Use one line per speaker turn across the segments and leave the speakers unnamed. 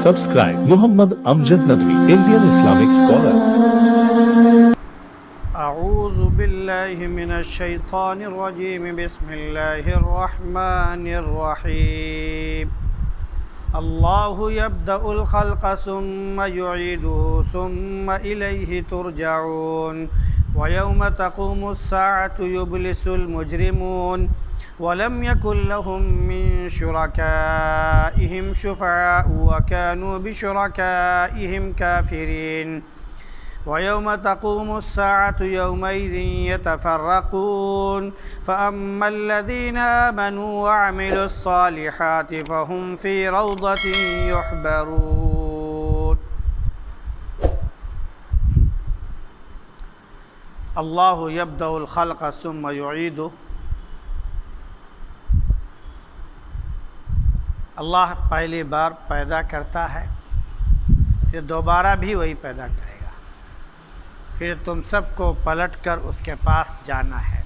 Subscribe Muhammad Amjad Nadwi, Indian Islamic scholar.
أعوذ بالله من الشيطان الرجيم بسم الله الرحمن الرحيم الله يبدأ الخلق ثم يعيده ثم إليه ترجعون ويوم تقوم الساعة يبلس المجرمون ولم يكن لهم من شركائهم شفعاء وكانوا بشركائهم كافرين ويوم تقوم الساعة يومئذ يتفرقون فأما الذين آمنوا وعملوا الصالحات فهم في روضة يحبرون الله يبدأ الخلق ثم يعيده اللہ پہلی بار پیدا کرتا ہے پھر دوبارہ بھی وہی پیدا کرے گا، پھر تم سب کو پلٹ کر اس کے پاس جانا ہے،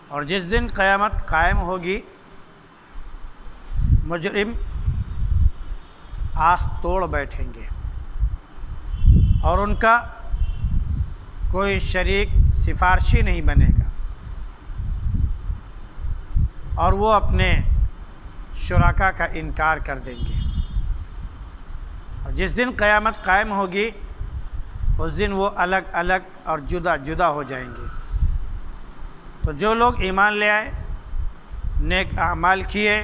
اور جس دن قیامت قائم ہوگی مجرم آس توڑ بیٹھیں گے اور ان کا کوئی شریک سفارشی نہیں بنے گا، اور وہ اپنے شرکا کا انکار کر دیں گے، اور جس دن قیامت قائم ہوگی اس دن وہ الگ الگ اور جدا جدا ہو جائیں گے۔ تو جو لوگ ایمان لے آئے، نیک اعمال کیے،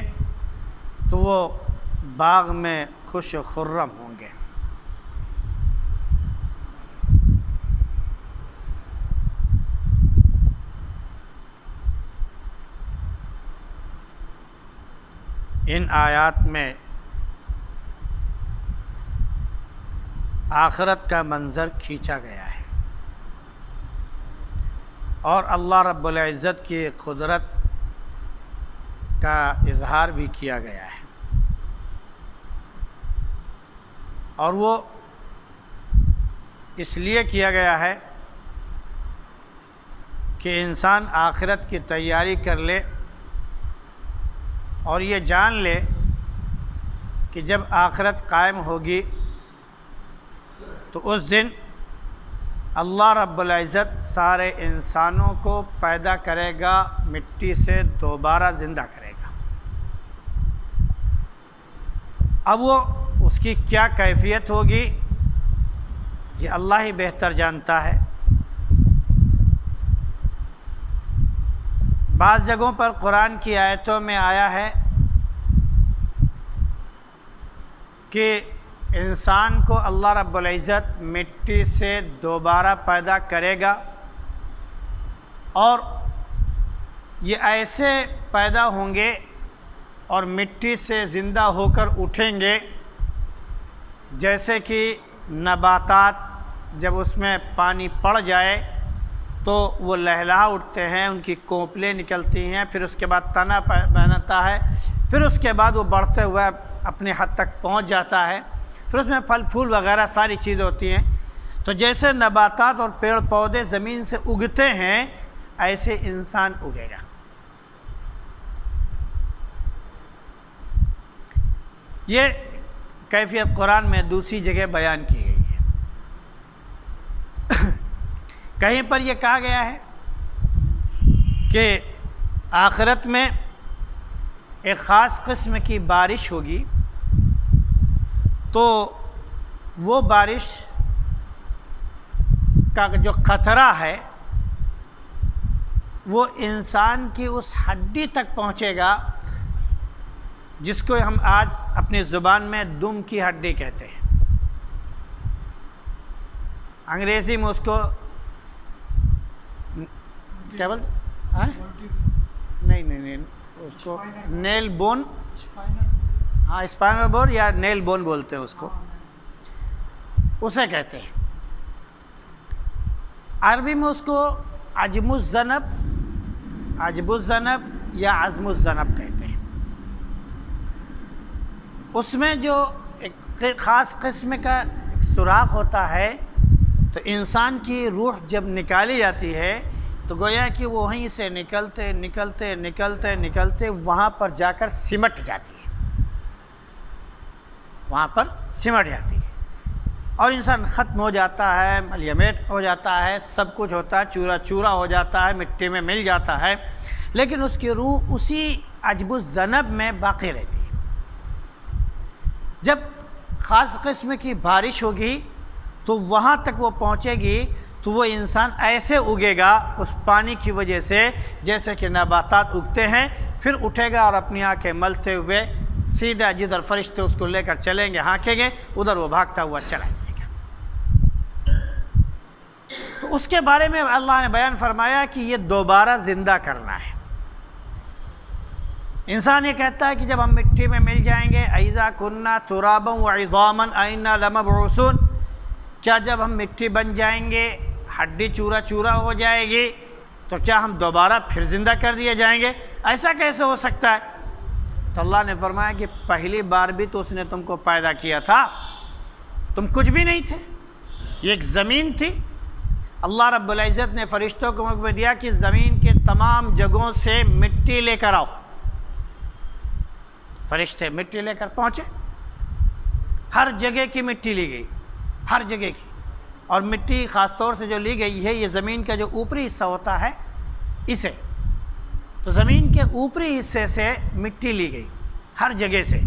تو وہ باغ میں خوش و خرم ہوں گے۔ ان آیات میں آخرت کا منظر کھینچا گیا ہے اور اللہ رب العزت کی قدرت کا اظہار بھی کیا گیا ہے، اور وہ اس لیے کیا گیا ہے کہ انسان آخرت کی تیاری کر لے اور یہ جان لے کہ جب آخرت قائم ہوگی تو اس دن اللہ رب العزت سارے انسانوں کو پیدا کرے گا، مٹی سے دوبارہ زندہ کرے گا۔ اب وہ اس کی کیا کیفیت ہوگی یہ اللہ ہی بہتر جانتا ہے۔ بعض جگہوں پر قرآن کی آیتوں میں آیا ہے کہ انسان کو اللہ رب العزت مٹی سے دوبارہ پیدا کرے گا، اور یہ ایسے پیدا ہوں گے اور مٹی سے زندہ ہو کر اٹھیں گے جیسے کہ نباتات جب اس میں پانی پڑ جائے تو وہ لہلہا اٹھتے ہیں، ان کی کونپلیں نکلتی ہیں، پھر اس کے بعد تنا بنتا ہے، پھر اس کے بعد وہ بڑھتے ہوئے اپنے حد تک پہنچ جاتا ہے، پھر اس میں پھل پھول وغیرہ ساری چیزیں ہوتی ہیں۔ تو جیسے نباتات اور پیڑ پودے زمین سے اگتے ہیں ایسے انسان اگے گا۔ یہ کیفیت قرآن میں دوسری جگہ بیان کی گئی ہے۔ کہیں پر یہ کہا گیا ہے کہ آخرت میں ایک خاص قسم کی بارش ہوگی، تو وہ بارش کا جو قطرہ ہے وہ انسان کی اس ہڈی تک پہنچے گا جس کو ہم آج اپنی زبان میں دم کی ہڈی کہتے ہیں، انگریزی میں اس کو کیا بولتے ہیں؟ نہیں اس کو نیل بون، ہاں اسپائنل بون یا نیل بون بولتے ہیں اس کو، اسے کہتے ہیں۔ عربی میں اس کو عجم الذنب یا عظم الذنب کہتے ہیں۔ اس میں جو ایک خاص قسم کا سوراخ ہوتا ہے، تو انسان کی روح جب نکالی جاتی ہے تو گویا کہ وہ وہیں سے نکلتے نکلتے نکلتے نکلتے وہاں پر جا کر سمٹ جاتی ہے۔ وہاں پر سمٹ جاتی ہے اور انسان ختم ہو جاتا ہے، ملیمیٹ ہو جاتا ہے، سب کچھ ہوتا ہے، چورا چورا ہو جاتا ہے، مٹی میں مل جاتا ہے، لیکن اس کی روح اسی عجب الذنب میں باقی رہتی ہے۔ جب خاص قسم کی بارش ہوگی تو وہاں تک وہ پہنچے گی تو وہ انسان ایسے اگے گا اس پانی کی وجہ سے جیسے کہ نباتات اگتے ہیں، پھر اٹھے گا اور اپنی آنکھیں ملتے ہوئے سیدھا جدھر فرشتے اس کو لے کر چلیں گے، ہانکیں گے، ادھر وہ بھاگتا ہوا چلا جائے گا۔ تو اس کے بارے میں اللہ نے بیان فرمایا کہ یہ دوبارہ زندہ کرنا ہے۔ انسان یہ کہتا ہے کہ جب ہم مٹی میں مل جائیں گے، اذا کننا ترابا وعظاما ائنا لمبعوثون، کیا جب ہم مٹی بن جائیں گے، ہڈی چورا چورا ہو جائے گی تو کیا ہم دوبارہ پھر زندہ کر دیے جائیں گے؟ ایسا کیسے ہو سکتا ہے؟ تو اللہ نے فرمایا کہ پہلی بار بھی تو اس نے تم کو پیدا کیا تھا، تم کچھ بھی نہیں تھے، یہ ایک زمین تھی۔ اللہ رب العزت نے فرشتوں کو حکم دیا کہ زمین کے تمام جگہوں سے مٹی لے کر آؤ۔ فرشتے مٹی لے کر پہنچے، ہر جگہ کی مٹی لی گئی، ہر جگہ کی، اور مٹی خاص طور سے جو لی گئی ہے یہ زمین کا جو اوپری حصہ ہوتا ہے اسے، تو زمین کے اوپری حصے سے مٹی لی گئی ہر جگہ سے۔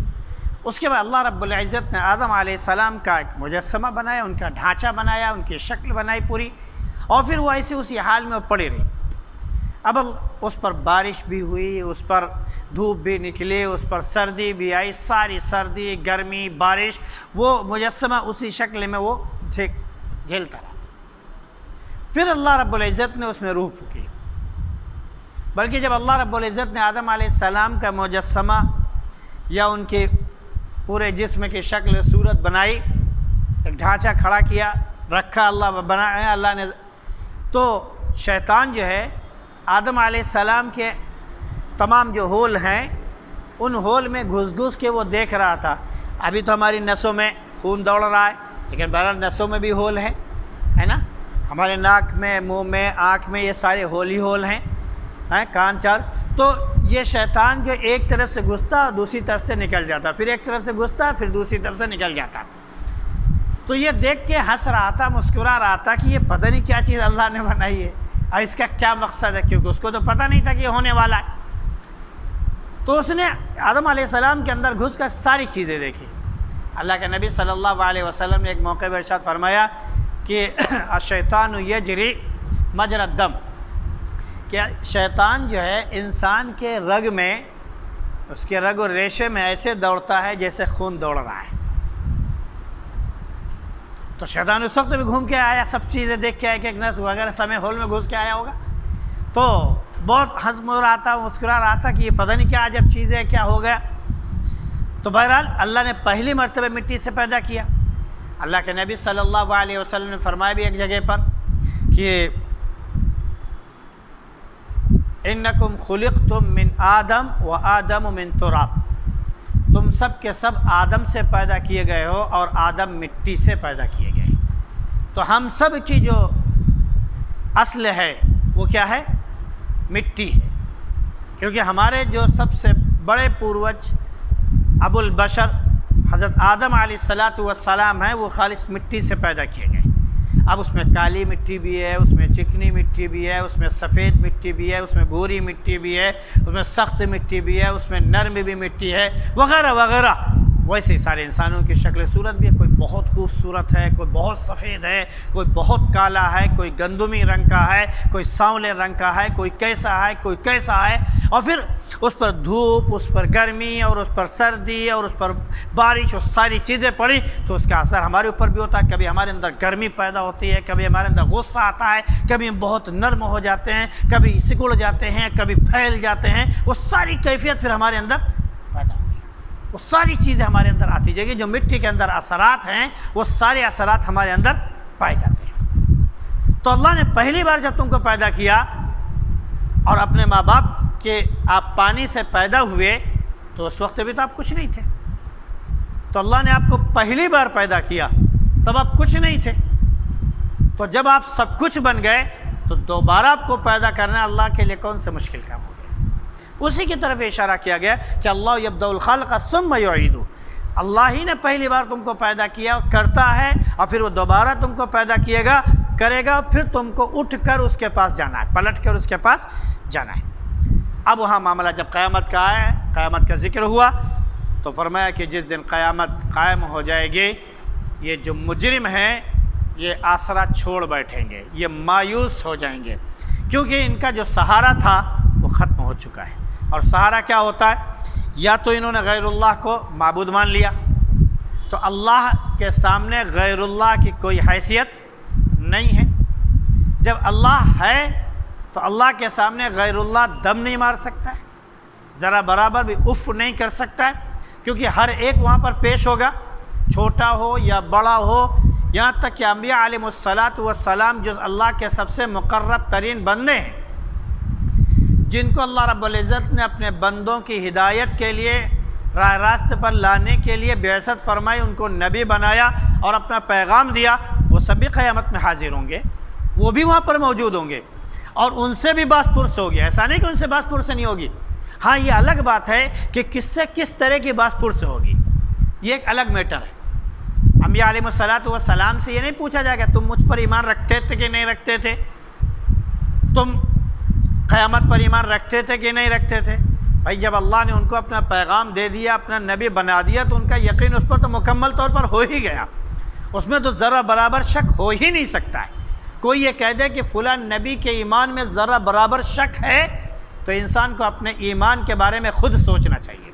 اس کے بعد اللہ رب العزت نے آدم علیہ السلام کا ایک مجسمہ بنایا، ان کا ڈھانچہ بنایا، ان کی شکل بنائی پوری، اور پھر وہ ایسے اسی حال میں پڑی رہی۔ اب اس پر بارش بھی ہوئی، اس پر دھوپ بھی نکلی، اس پر سردی بھی آئی، ساری سردی گرمی بارش وہ مجسمہ اسی شکل میں وہ جھیلتا رہا۔ پھر اللہ رب العزت نے اس میں روح پھونکی، بلکہ جب اللہ رب العزت نے آدم علیہ السلام کا مجسمہ یا ان کے پورے جسم کی شکل صورت بنائی، ایک ڈھانچہ کھڑا کیا، رکھا، اللہ بنایا اللہ نے، تو شیطان جو ہے آدم علیہ السلام کے تمام جو ہول ہیں ان ہول میں گھس گھس کے وہ دیکھ رہا تھا۔ ابھی تو ہماری نسوں میں خون دوڑ رہا ہے، لیکن بہرحال نسوں میں بھی ہول ہیں، ہے نا، ہمارے ناک میں، منہ میں، آنکھ میں، یہ سارے ہول ہی ہول ہیں، کان چار۔ تو یہ شیطان جو ایک طرف سے گھستا دوسری طرف سے نکل جاتا، پھر ایک طرف سے گھستا پھر دوسری طرف سے نکل جاتا۔ تو یہ دیکھ کے ہنس رہا تھا، مسکرا رہا تھا کہ یہ پتہ نہیں کیا چیز اللہ نے بنائی ہے اور اس کا کیا مقصد ہے، کیونکہ اس کو تو پتہ نہیں تھا کہ یہ ہونے والا ہے۔ تو اس نے آدم علیہ السلام کے اندر گھس کر ساری چیزیں دیکھی۔ اللہ کے نبی صلی اللہ علیہ وسلم نے ایک موقع پر ارشاد فرمایا کہ الشیطان یجری مجرى الدم، کہ شیطان جو ہے انسان کے رگ میں، اس کے رگ اور ریشے میں ایسے دوڑتا ہے جیسے خون دوڑ رہا ہے۔ تو شیطان اس وقت بھی گھوم کے آیا، سب چیزیں دیکھ کے آیا کہ ایک نس وغیرہ سمے ہول میں گھس کے آیا ہوگا، تو بہت ہنس رہا تھا، مسکرا رہا تھا کہ یہ پتہ نہیں کیا عجب چیز ہے، کیا ہو گیا۔ تو بہرحال اللہ نے پہلی مرتبہ مٹی سے پیدا کیا۔ اللہ کے نبی صلی اللہ علیہ وسلم نے فرمایا بھی ایک جگہ پر کہ انکم خلقتم من آدم و آدم من تراب، تم سب کے سب آدم سے پیدا کیے گئے ہو اور آدم مٹی سے پیدا کیے گئے۔ تو ہم سب کی جو اصل ہے وہ کیا ہے؟ مٹی ہے، کیونکہ ہمارے جو سب سے بڑے پوروج ابو البشر حضرت آدم علیہ السلام ہیں، وہ خالص مٹی سے پیدا کیے گئے۔ اب اس میں کالی مٹی بھی ہے، اس میں چکنی مٹی بھی ہے، اس میں سفید مٹی بھی ہے، اس میں بھوری مٹی بھی ہے، اس میں سخت مٹی بھی ہے، اس میں نرم بھی مٹی ہے، وغیرہ وغیرہ۔ ویسے ہی سارے انسانوں کی شکل صورت بھی ہے، کوئی بہت خوبصورت ہے، کوئی بہت سفید ہے، کوئی بہت کالا ہے، کوئی گندمی رنگ کا ہے، کوئی سانولے رنگ کا ہے، کوئی کیسا ہے، کوئی کیسا ہے۔ اور پھر اس پر دھوپ، اس پر گرمی، اور اس پر سردی، اور اس پر بارش، اور ساری چیزیں پڑی تو اس کا اثر ہمارے اوپر بھی ہوتا ہے۔ کبھی ہمارے اندر گرمی پیدا ہوتی ہے، کبھی ہمارے اندر غصہ آتا ہے، کبھی ہم بہت نرم ہو جاتے ہیں، کبھی سکڑ جاتے ہیں، کبھی پھیل جاتے ہیں۔ وہ ساری کیفیت پھر ہمارے اندر پیدا ہوگی، وہ ساری چیزیں ہمارے اندر آتی جائے گی۔ جو مٹی کے اندر اثرات ہیں وہ سارے اثرات ہمارے اندر پائے جاتے ہیں۔ تو اللہ نے پہلی بار جب تم کو پیدا کیا اور اپنے ماں باپ کے آپ پانی سے پیدا ہوئے تو اس وقت بھی تو آپ کچھ نہیں تھے۔ تو اللہ نے آپ کو پہلی بار پیدا کیا تب آپ کچھ نہیں تھے، تو جب آپ سب کچھ بن گئے تو دوبارہ آپ کو پیدا کرنا اللہ کے لیے کون سے مشکل کام ہو گیا۔ اسی کی طرف اشارہ کیا گیا کہ اللہ یبدأ الخلق ثم یعیدہ، اللہ ہی نے پہلی بار تم کو پیدا کیا کرتا ہے اور پھر وہ دوبارہ تم کو پیدا کرے گا پھر تم کو اٹھ کر اس کے پاس جانا ہے، پلٹ کر اس کے پاس جانا ہے۔ اب وہاں معاملہ جب قیامت کا ہے، قیامت کا ذکر ہوا تو فرمایا کہ جس دن قیامت قائم ہو جائے گی، یہ جو مجرم ہیں یہ آسرا چھوڑ بیٹھیں گے، یہ مایوس ہو جائیں گے، کیونکہ ان کا جو سہارا تھا وہ ختم ہو چکا ہے۔ اور سہارا کیا ہوتا ہے؟ یا تو انہوں نے غیر اللہ کو معبود مان لیا، تو اللہ کے سامنے غیر اللہ کی کوئی حیثیت نہیں ہے۔ جب اللہ ہے تو اللہ کے سامنے غیر اللہ دم نہیں مار سکتا ہے، ذرا برابر بھی اف نہیں کر سکتا ہے، کیونکہ ہر ایک وہاں پر پیش ہوگا، چھوٹا ہو یا بڑا ہو، یہاں تک کہ انبیاء علیہ الصلاۃ والسلام جو اللہ کے سب سے مقرب ترین بندے ہیں، جن کو اللہ رب العزت نے اپنے بندوں کی ہدایت کے لیے راہ راست پر لانے کے لیے بعثت فرمائی، ان کو نبی بنایا اور اپنا پیغام دیا، وہ سبھی قیامت میں حاضر ہوں گے، وہ بھی وہاں پر موجود ہوں گے اور ان سے بھی باس پرس ہوگی۔ ایسا نہیں کہ ان سے باس پرس نہیں ہوگی، ہاں یہ الگ بات ہے کہ کس سے کس طرح کی باس پرس ہوگی، یہ ایک الگ میٹر ہے۔ انبیاء علیہ الصلاۃ والسلام سے یہ نہیں پوچھا جائے گا تم مجھ پر ایمان رکھتے تھے کہ نہیں رکھتے تھے، تم قیامت پر ایمان رکھتے تھے کہ نہیں رکھتے تھے۔ بھائی جب اللہ نے ان کو اپنا پیغام دے دیا، اپنا نبی بنا دیا، تو ان کا یقین اس پر تو مکمل طور پر ہو ہی گیا، اس میں تو ذرا برابر شک ہو ہی نہیں سکتا ہے۔ کوئی یہ کہہ دے کہ فلاں نبی کے ایمان میں ذرا برابر شک ہے تو انسان کو اپنے ایمان کے بارے میں خود سوچنا چاہیے،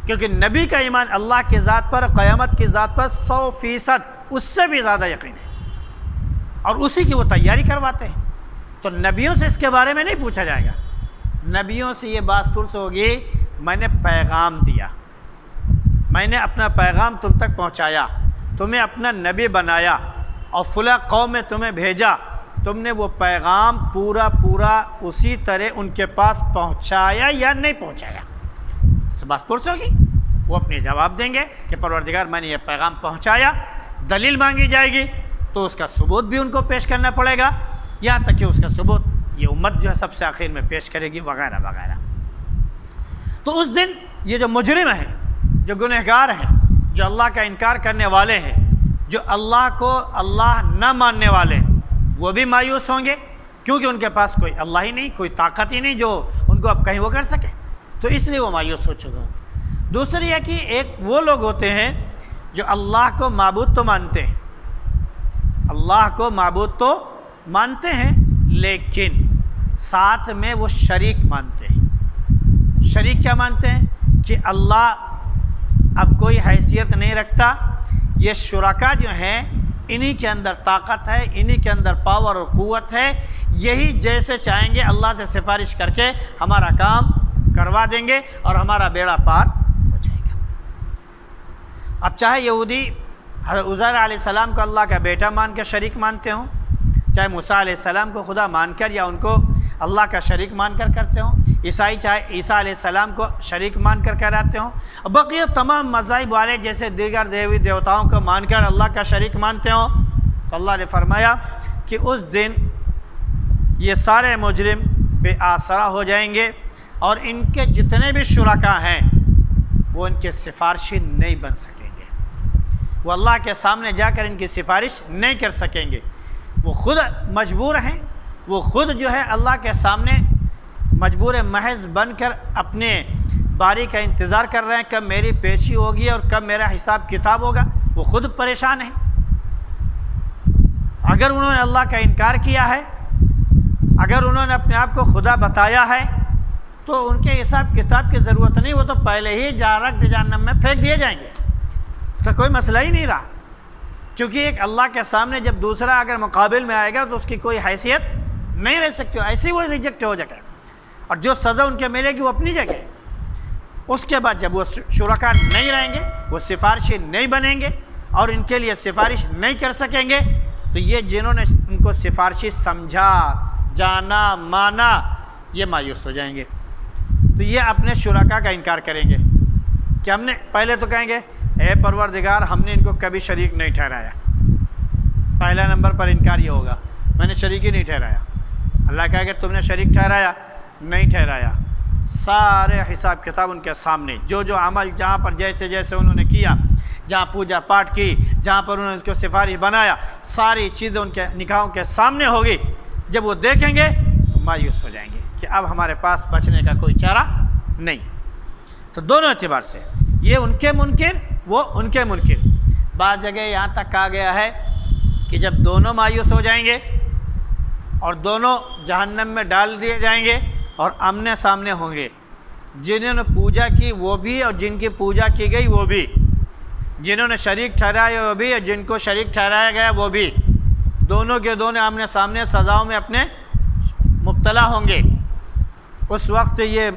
کیونکہ نبی کا ایمان اللہ کی ذات پر، قیامت کی ذات پر 100% اس سے بھی زیادہ یقین ہے، اور اسی کی وہ تیاری کرواتے ہیں۔ تو نبیوں سے اس کے بارے میں نہیں پوچھا جائے گا، نبیوں سے یہ باس پرس ہوگی میں نے پیغام دیا، میں نے اپنا پیغام تم تک پہنچایا، تمہیں اپنا نبی بنایا اور فلاں قوم میں تمہیں بھیجا، تم نے وہ پیغام پورا اسی طرح ان کے پاس پہنچایا یا نہیں پہنچایا، اس بات پرس ہوگی۔ وہ اپنے جواب دیں گے کہ پروردگار میں نے یہ پیغام پہنچایا، دلیل مانگی جائے گی تو اس کا ثبوت بھی ان کو پیش کرنا پڑے گا، یہاں تک کہ اس کا ثبوت یہ امت جو ہے سب سے آخر میں پیش کرے گی، وغیرہ وغیرہ۔ تو اس دن یہ جو مجرم ہیں، جو گنہگار ہیں، جو اللہ کا انکار کرنے والے ہیں، جو اللہ کو اللہ نہ ماننے والے ہیں، وہ بھی مایوس ہوں گے، کیونکہ ان کے پاس کوئی اللہ ہی نہیں، کوئی طاقت ہی نہیں جو ان کو اب کہیں وہ کر سکے، تو اس لیے وہ مایوس ہو چکے ہوں۔ دوسری یہ کہ ایک وہ لوگ ہوتے ہیں جو اللہ کو معبود تو مانتے ہیں، اللہ کو معبود تو مانتے ہیں، لیکن ساتھ میں وہ شریک مانتے ہیں۔ شریک کیا مانتے ہیں؟ کہ اللہ اب کوئی حیثیت نہیں رکھتا، یہ شرکا جو ہیں انہی کے اندر طاقت ہے، انہی کے اندر پاور اور قوت ہے، یہی جیسے چاہیں گے اللہ سے سفارش کر کے ہمارا کام کروا دیں گے اور ہمارا بیڑا پار ہو جائے گا۔ اب چاہے یہودی حضرت عزیر علیہ السلام کو اللہ کا بیٹا مان کر شریک مانتے ہوں، چاہے موسیٰ علیہ السلام کو خدا مان کر یا ان کو اللہ کا شریک مان کر کرتے ہوں، عیسائی چاہے عیسیٰ علیہ السلام کو شریک مان کر کہلاتے ہوں، بقیہ تمام مذاہب والے جیسے دیگر دیوی دیوتاؤں کو مان کر اللہ کا شریک مانتے ہوں، تو اللہ نے فرمایا کہ اس دن یہ سارے مجرم بے آسرا ہو جائیں گے اور ان کے جتنے بھی شرکا ہیں وہ ان کے سفارشی نہیں بن سکیں گے، وہ اللہ کے سامنے جا کر ان کی سفارش نہیں کر سکیں گے، وہ خود مجبور ہیں، وہ خود جو ہے اللہ کے سامنے مجبور محض بن کر اپنے باری کا انتظار کر رہے ہیں، کب میری پیشی ہوگی اور کب میرا حساب کتاب ہوگا، وہ خود پریشان ہیں۔ اگر انہوں نے اللہ کا انکار کیا ہے، اگر انہوں نے اپنے آپ کو خدا بتایا ہے تو ان کے حساب کتاب کی ضرورت نہیں، وہ تو پہلے ہی ڈائریکٹ جہنم میں پھینک دیے جائیں گے، اس کا کوئی مسئلہ ہی نہیں رہا، کیونکہ ایک اللہ کے سامنے جب دوسرا اگر مقابل میں آئے گا تو اس کی کوئی حیثیت نہیں رہ سکتی، ایسے ہی وہ ریجیکٹ ہو جائے گا، اور جو سزا ان کے ملے گی وہ اپنی جگہ۔ اس کے بعد جب وہ شرکا نہیں رہیں گے، وہ سفارشی نہیں بنیں گے اور ان کے لیے سفارش نہیں کر سکیں گے، تو یہ جنہوں نے ان کو سفارشی سمجھا، جانا، مانا، یہ مایوس ہو جائیں گے، تو یہ اپنے شرکا کا انکار کریں گے کہ ہم نے پہلے تو کہیں گے اے پروردگار ہم نے ان کو کبھی شریک نہیں ٹھہرایا، پہلا نمبر پر انکار یہ ہوگا میں نے شریک ہی نہیں ٹھہرایا۔ اللہ کہے کہ تم نے شریک ٹھہرایا؟ نہیں ٹھہرایا۔ سارے حساب کتاب ان کے سامنے، جو جو عمل جہاں پر جیسے جیسے انہوں نے کیا، جہاں پوجا پاٹ کی، جہاں پر انہوں نے اس کو سفارش بنایا، ساری چیزیں ان کے نگاہوں کے سامنے ہوگی۔ جب وہ دیکھیں گے تو مایوس ہو جائیں گے کہ اب ہمارے پاس بچنے کا کوئی چارہ نہیں۔ تو دونوں اعتبار سے یہ ان کے منکر، وہ ان کے منکر۔ بعض جگہ یہاں تک کہا گیا ہے کہ جب دونوں مایوس ہو جائیں گے اور دونوں جہنم میں ڈال دیے جائیں گے اور آمنے سامنے ہوں گے، جنہوں نے پوجا کی وہ بھی اور جن کی پوجا کی گئی وہ بھی، جنہوں نے شریک ٹھہرایا وہ بھی اور جن کو شریک ٹھہرایا گیا وہ بھی، دونوں کے دونوں آمنے سامنے سزاؤں میں اپنے مبتلا ہوں گے۔ اس وقت یہ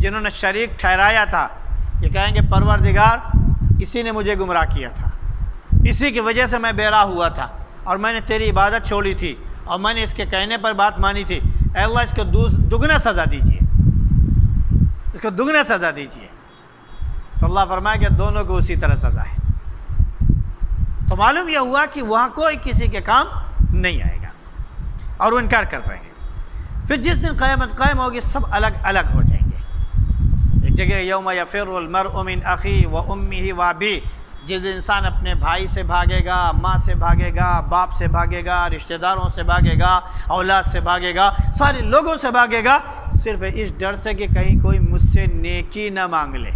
جنہوں نے شریک ٹھہرایا تھا یہ کہیں گے پروردگار اسی نے مجھے گمراہ کیا تھا، اسی کی وجہ سے میں بے راہ ہوا تھا اور میں نے تیری عبادت چھوڑی تھی اور میں نے اس کے کہنے پر بات مانی تھی، اے اللہ اس کو دگنا سزا دیجیے، اس کو دگنا سزا دیجیے۔ تو اللہ فرمایا کہ دونوں کو اسی طرح سزا ہے۔ تو معلوم یہ ہوا کہ وہاں کوئی کسی کے کام نہیں آئے گا اور وہ انکار کر پائیں گے۔ پھر جس دن قیامت قائم ہوگی سب الگ الگ ہو جائیں گے۔ ایک جگہ یوم یفر المرء من اخیہ و امہ و ابیہ، جس انسان اپنے بھائی سے بھاگے گا، ماں سے بھاگے گا، باپ سے بھاگے گا، رشتہ داروں سے بھاگے گا، اولاد سے بھاگے گا، سارے لوگوں سے بھاگے گا، صرف اس ڈر سے کہ کہیں کوئی مجھ سے نیکی نہ مانگ لے۔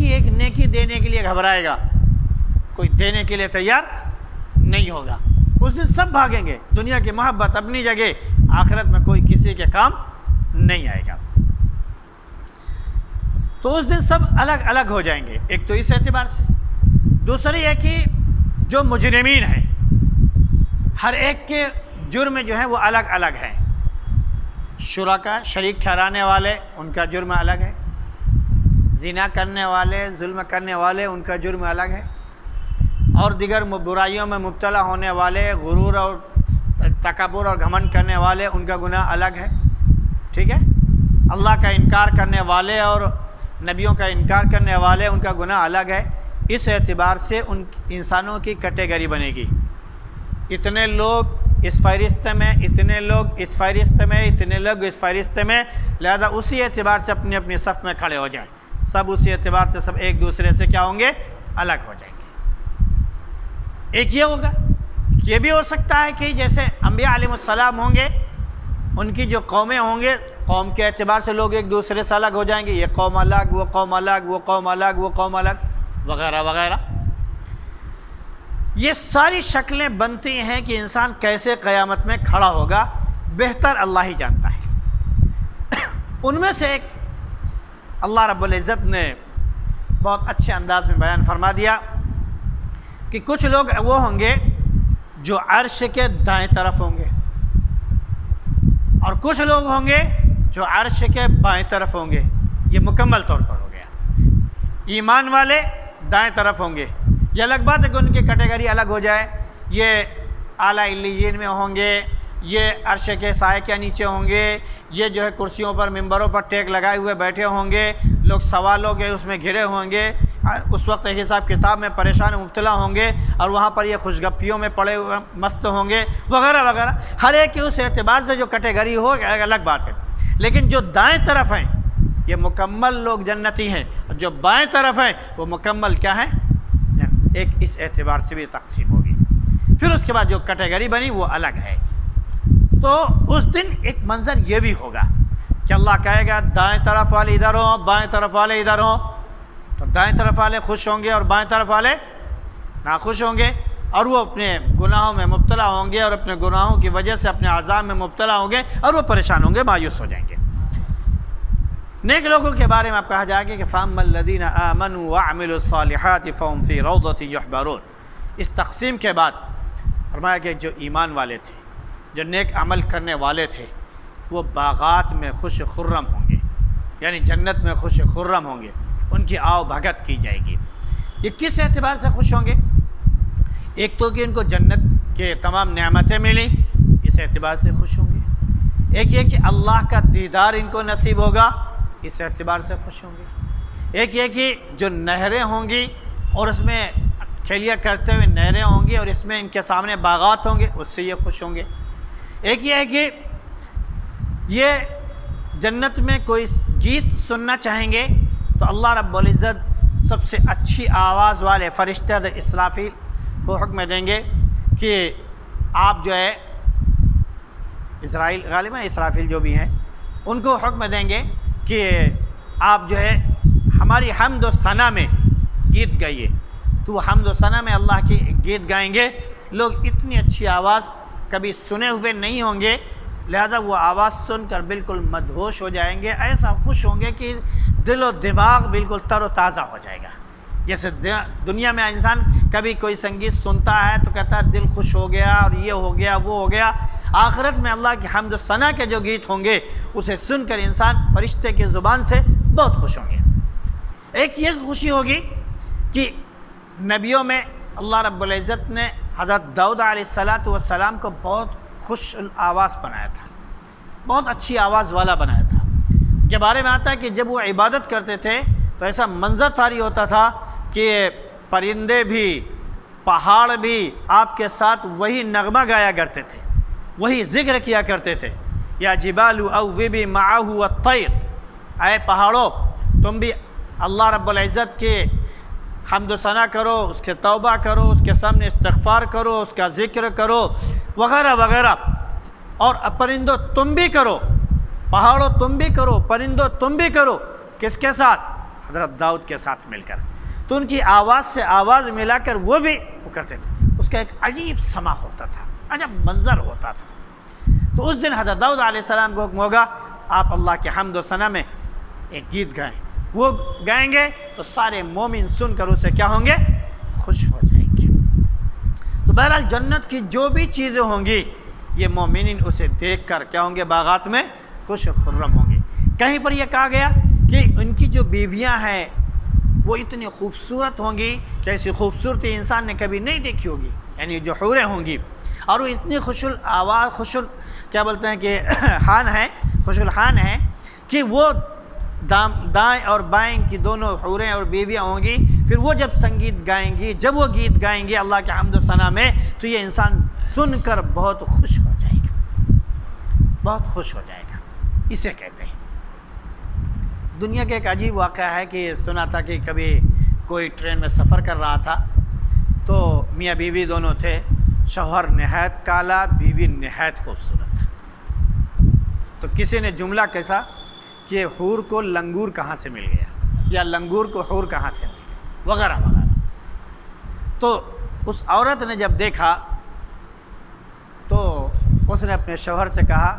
ایک نیکی دینے کے لیے گھبرائے گا، کوئی دینے کے لیے تیار نہیں ہوگا۔ اس دن سب بھاگیں گے، دنیا کی محبت اپنی جگہ، آخرت میں کوئی کسی کے کام نہیں آئے گا۔ تو اس دن سب الگ الگ ہو جائیں گے، ایک تو اس اعتبار سے۔ دوسری ہے کہ جو مجرمین ہیں ہر ایک کے جرم جو ہیں وہ الگ الگ ہیں۔ شرکا شریک ٹھہرانے والے ان کا جرم الگ ہے، زنا کرنے والے، ظلم کرنے والے ان کا جرم الگ ہے، اور دیگر برائیوں میں مبتلا ہونے والے، غرور اور تکبر اور گھمنڈ کرنے والے ان کا گناہ الگ ہے، ٹھیک ہے۔ اللہ کا انکار کرنے والے اور نبیوں کا انکار کرنے والے ان کا گناہ الگ ہے۔ اس اعتبار سے ان انسانوں کی کیٹیگری بنے گی، اتنے لوگ اس فہرست میں، اتنے لوگ اس فہرست میں، اتنے لوگ اس فہرست میں، لہذا اسی اعتبار سے اپنی اپنی صف میں کھڑے ہو جائیں۔ سب اسی اعتبار سے سب ایک دوسرے سے کیا ہوں گے؟ الگ ہو جائیں گے۔ ایک یہ ہوگا، یہ بھی ہو سکتا ہے کہ جیسے انبیاء علیہ السلام ہوں گے، ان کی جو قومیں ہوں گے، قوم کے اعتبار سے لوگ ایک دوسرے سے الگ ہو جائیں گے، یہ قوم الگ، وہ قوم الگ، وہ قوم الگ، وہ قوم الگ، وغیرہ وغیرہ۔ یہ ساری شکلیں بنتی ہیں کہ انسان کیسے قیامت میں کھڑا ہوگا، بہتر اللہ ہی جانتا ہے۔ ان میں سے ایک اللہ رب العزت نے بہت اچھے انداز میں بیان فرما دیا کہ کچھ لوگ وہ ہوں گے جو عرش کے دائیں طرف ہوں گے، اور کچھ لوگ ہوں گے جو عرش کے بائیں طرف ہوں گے۔ یہ مکمل طور پر ہو گیا۔ ایمان والے دائیں طرف ہوں گے، یہ الگ بات ہے کہ ان کی کیٹیگری الگ ہو جائے، یہ اعلیٰ علیین میں ہوں گے، یہ عرش کے سائے کے نیچے ہوں گے، یہ جو ہے کرسیوں پر ممبروں پر ٹیک لگائے ہوئے بیٹھے ہوں گے، لوگ سوالوں کے اس میں گھرے ہوں گے، اس وقت حساب کتاب میں پریشان مبتلا ہوں گے، اور وہاں پر یہ خوشگپیوں میں پڑے ہوئے مست ہوں گے، وغیرہ وغیرہ۔ ہر ایک کی اس اعتبار سے جو کیٹیگری ہو الگ بات ہے، لیکن جو دائیں طرف ہیں یہ مکمل لوگ جنتی ہیں، اور جو بائیں طرف ہیں وہ مکمل کیا ہیں؟ ایک اس اعتبار سے بھی تقسیم ہوگی۔ پھر اس کے بعد جو کیٹیگری بنی وہ الگ ہے۔ تو اس دن ایک منظر یہ بھی ہوگا کہ اللہ کہے گا دائیں طرف والے ادھر ہوں، بائیں طرف والے ادھر ہوں، تو دائیں طرف والے خوش ہوں گے اور بائیں طرف والے ناخوش ہوں گے، اور وہ اپنے گناہوں میں مبتلا ہوں گے اور اپنے گناہوں کی وجہ سے اپنے عذاب میں مبتلا ہوں گے، اور وہ پریشان ہوں گے، مایوس ہو جائیں گے۔ نیک لوگوں کے بارے میں آپ کہا جائے گا کہ فَأَمَّا الَّذِينَ آمَنُوا وَعَمِلُوا الصَّالِحَاتِ فَهُمْ فِي رَوْضَةٍ يُحْبَرُونَ۔ اس تقسیم کے بعد فرمایا کہ جو ایمان والے تھے، جو نیک عمل کرنے والے تھے، وہ باغات میں خوش خرم ہوں گے، یعنی جنت میں خوش خرم ہوں گے، ان کی آؤ بھگت کی جائے گی۔ یہ کس اعتبار سے خوش ہوں گے؟ ایک تو کہ ان کو جنت کے تمام نعمتیں ملی، اس اعتبار سے خوش ہوں گے۔ ایک یہ کہ اللہ کا دیدار ان کو نصیب ہوگا، اس اعتبار سے خوش ہوں گے۔ ایک یہ کہ جو نہریں ہوں گی اور اس میں کھیلیا کرتے ہوئے نہریں ہوں گی اور اس میں ان کے سامنے باغات ہوں گے، اس سے یہ خوش ہوں گے۔ ایک یہ ہے کہ یہ جنت میں کوئی گیت سننا چاہیں گے تو اللہ رب العزت سب سے اچھی آواز والے فرشتے اسرافیل کو حکم دیں گے کہ آپ جو ہے غالباً اسرافیل جو بھی ہیں ان کو حکم دیں گے کہ آپ جو ہے ہماری حمد و ثنا میں گیت گائیے. تو وہ حمد و ثنا میں اللہ کی گیت گائیں گے. لوگ اتنی اچھی آواز کبھی سنے ہوئے نہیں ہوں گے، لہذا وہ آواز سن کر بالکل مدہوش ہو جائیں گے، ایسا خوش ہوں گے کہ دل و دماغ بالکل تر و تازہ ہو جائے گا. جیسے دنیا میں انسان کبھی کوئی سنگیت سنتا ہے تو کہتا ہے دل خوش ہو گیا اور یہ ہو گیا وہ ہو گیا. آخرت میں اللہ کی حمد و ثنا کے جو گیت ہوں گے اسے سن کر انسان فرشتے کی زبان سے بہت خوش ہوں گے. ایک یہ خوشی ہوگی کہ نبیوں میں اللہ رب العزت نے حضرت داؤد علیہ السلام کو بہت خوش آواز بنایا تھا، بہت اچھی آواز والا بنایا تھا. کے بارے میں آتا ہے کہ جب وہ عبادت کرتے تھے تو ایسا منظر طاری ہوتا تھا کہ پرندے بھی پہاڑ بھی آپ کے ساتھ وہی نغمہ گایا کرتے تھے، وہی ذکر کیا کرتے تھے. یا جبال اوبی معہ الطیر، اے پہاڑوں تم بھی اللہ رب العزت کے حمد و ثنا کرو، اس کے توبہ کرو، اس کے سامنے استغفار کرو، اس کا ذکر کرو وغیرہ وغیرہ. اور پرندوں تم بھی کرو، پہاڑوں تم بھی کرو، پرندوں تم بھی کرو. کس کے ساتھ؟ حضرت داؤد کے ساتھ مل کر. تو ان کی آواز سے آواز ملا کر وہ بھی وہ کرتے تھے. اس کا ایک عجیب سما ہوتا تھا، عجب منظر ہوتا تھا. تو اس دن حضرت داؤد علیہ السلام کو حکم ہوگا آپ اللہ کے حمد و ثنا میں ایک گیت گائیں. وہ گائیں گے تو سارے مومن سن کر اسے کیا ہوں گے؟ خوش ہو جائیں گے. تو بہرحال جنت کی جو بھی چیزیں ہوں گی یہ مومنین اسے دیکھ کر کیا ہوں گے؟ باغات میں خوش و خرم ہوں گے. کہیں پر یہ کہا گیا کہ ان کی جو بیویاں ہیں وہ اتنی خوبصورت ہوں گی کہ ایسی خوبصورتی انسان نے کبھی نہیں دیکھی ہوگی، یعنی جو حوریں ہوں گی. اور وہ اتنی کیا بولتے ہیں کہ خوش الحان ہیں کہ وہ دائیں اور بائیں کی دونوں حوریں اور بیویاں ہوں گی. پھر وہ جب سنگیت گائیں گی، جب وہ گیت گائیں گے اللہ کے حمد و ثنا میں، تو یہ انسان سن کر بہت خوش ہو جائے گا، بہت خوش ہو جائے گا. اسے کہتے ہیں. دنیا کا ایک عجیب واقعہ ہے کہ سنا تھا کہ کبھی کوئی ٹرین میں سفر کر رہا تھا تو میاں بیوی دونوں تھے. شوہر نہایت کالا، بیوی نہایت خوبصورت. تو کسی نے جملہ کیسا کہ حور کو لنگور کہاں سے مل گیا، یا لنگور کو حور کہاں سے مل گیا وغیرہ وغیرہ. تو اس عورت نے جب دیکھا تو اس نے اپنے شوہر سے کہا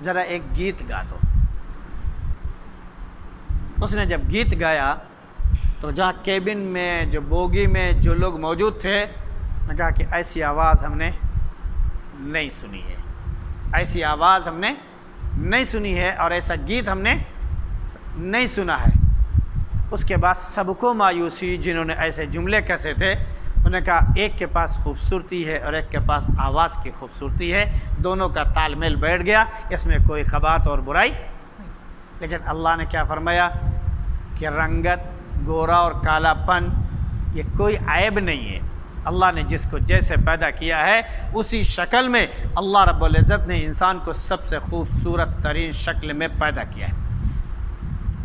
ذرا ایک گیت گا دو. اس نے جب گیت گایا تو جہاں کیبن میں جو بوگی میں جو لوگ موجود تھے نے کہا کہ ایسی آواز ہم نے نہیں سنی ہے، ایسی آواز ہم نے نہیں سنی ہے اور ایسا گیت ہم نے نہیں سنا ہے. اس کے بعد سب کو مایوسی، جنہوں نے ایسے جملے کیسے تھے انہوں نے کہا ایک کے پاس خوبصورتی ہے اور ایک کے پاس آواز کی خوبصورتی ہے، دونوں کا تال میل بیٹھ گیا، اس میں کوئی قباحت اور برائی نہیں. لیکن اللہ نے کیا فرمایا کہ رنگت، گورا اور کالا پن یہ کوئی عیب نہیں ہے. اللہ نے جس کو جیسے پیدا کیا ہے اسی شکل میں اللہ رب العزت نے انسان کو سب سے خوبصورت ترین شکل میں پیدا کیا ہے.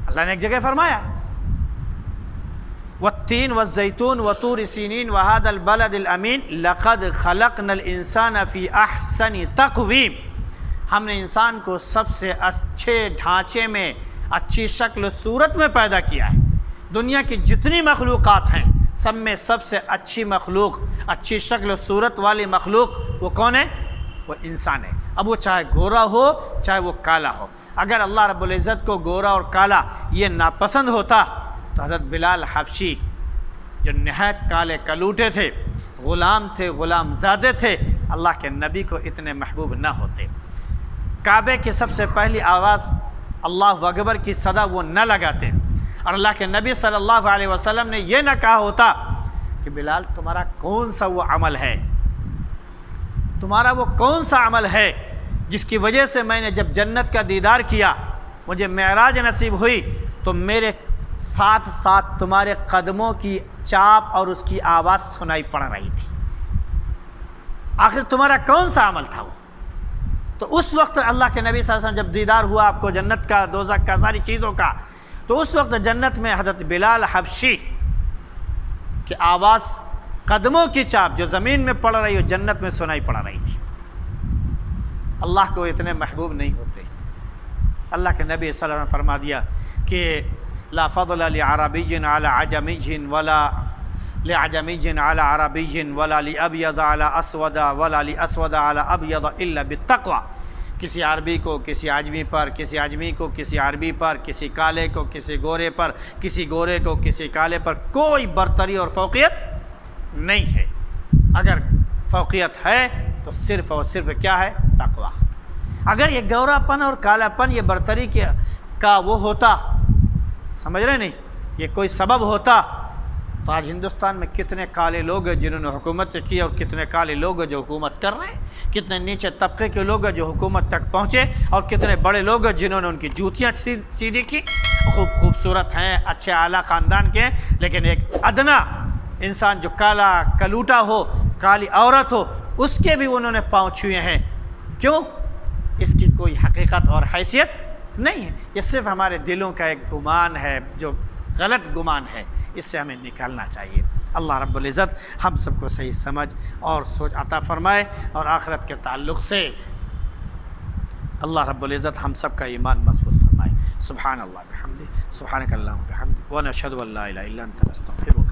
اللہ نے ایک جگہ فرمایا والتین والزیتون وطور سینین وهذا البلد الامین لقد خلقنا الانسان فی احسن تقویم. ہم نے انسان کو سب سے اچھے ڈھانچے میں، اچھی شکل و صورت میں پیدا کیا ہے. دنیا کی جتنی مخلوقات ہیں سب میں سب سے اچھی مخلوق، اچھی شکل و صورت والی مخلوق وہ کون ہے؟ وہ انسان ہے. اب وہ چاہے گورا ہو چاہے وہ کالا ہو. اگر اللہ رب العزت کو گورا اور کالا یہ ناپسند ہوتا تو حضرت بلال حبشی جو نہایت کالے کلوٹے تھے، غلام تھے، غلام زادے تھے، اللہ کے نبی کو اتنے محبوب نہ ہوتے. کعبے کی سب سے پہلی آواز اللہ اکبر کی صدا وہ نہ لگاتے. اور اللہ کے نبی صلی اللہ علیہ وسلم نے یہ نہ کہا ہوتا کہ بلال تمہارا کون سا وہ عمل ہے، تمہارا وہ کون سا عمل ہے جس کی وجہ سے میں نے جب جنت کا دیدار کیا، مجھے معراج نصیب ہوئی تو میرے ساتھ ساتھ تمہارے قدموں کی چاپ اور اس کی آواز سنائی پڑ رہی تھی. آخر تمہارا کون سا عمل تھا وہ؟ تو اس وقت اللہ کے نبی صلی اللہ علیہ وسلم جب دیدار ہوا آپ کو جنت کا، دوزخ کا، ساری چیزوں کا، تو اس وقت جنت میں حضرت بلال حبشی کی آواز، قدموں کی چاپ جو زمین میں پڑ رہی ہو، جنت میں سنائی پڑ رہی تھی۔ اللہ کو اتنے محبوب نہیں ہوتے۔ اللہ کے نبی صلی اللہ علیہ وسلم فرما دیا کہ لا فضل لعربی علی عجمی ولا لعجمی علی عربی ولا لابیض علی اسود ولا لاسود علی ابیض الا بالتقوی۔ کسی عربی کو کسی عجمی پر، کسی عجمی کو کسی عربی پر، کسی کالے کو کسی گورے پر، کسی گورے کو کسی کالے پر کوئی برتری اور فوقیت نہیں ہے۔ اگر فوقیت ہے تو صرف اور صرف کیا ہے؟ تقوی۔ اگر یہ گورا پن اور کالا پن یہ برتری کا وہ ہوتا، سمجھ رہے نہیں، یہ کوئی سبب ہوتا تو آج ہندوستان میں کتنے کالے لوگ ہیں جنہوں نے حکومت کی، اور کتنے کالے لوگ ہیں جو حکومت کر رہے ہیں، کتنے نیچے طبقے کے لوگ ہیں جو حکومت تک پہنچے، اور کتنے بڑے لوگ ہیں جنہوں نے ان کی جوتیاں سیدھی کی، خوبصورت ہیں، اچھے اعلیٰ خاندان کے ہیں، لیکن ایک ادنا انسان جو کالا کلوٹا ہو، کالی عورت ہو، اس کے بھی انہوں نے پاؤں چھوئے ہیں۔ کیوں؟ اس کی کوئی حقیقت اور حیثیت نہیں ہے، یہ صرف ہمارے دلوں کا ایک گمان ہے، جو غلط گمان ہے، اس سے ہمیں نکالنا چاہیے۔ اللہ رب العزت ہم سب کو صحیح سمجھ اور سوچ عطا فرمائے، اور آخرت کے تعلق سے اللہ رب العزت ہم سب کا ایمان مضبوط فرمائے۔ سبحان اللہ بحمدہ، سبحانک اللہم بحمدک، ونشہد ان لا الہ الا انت نستغفرک۔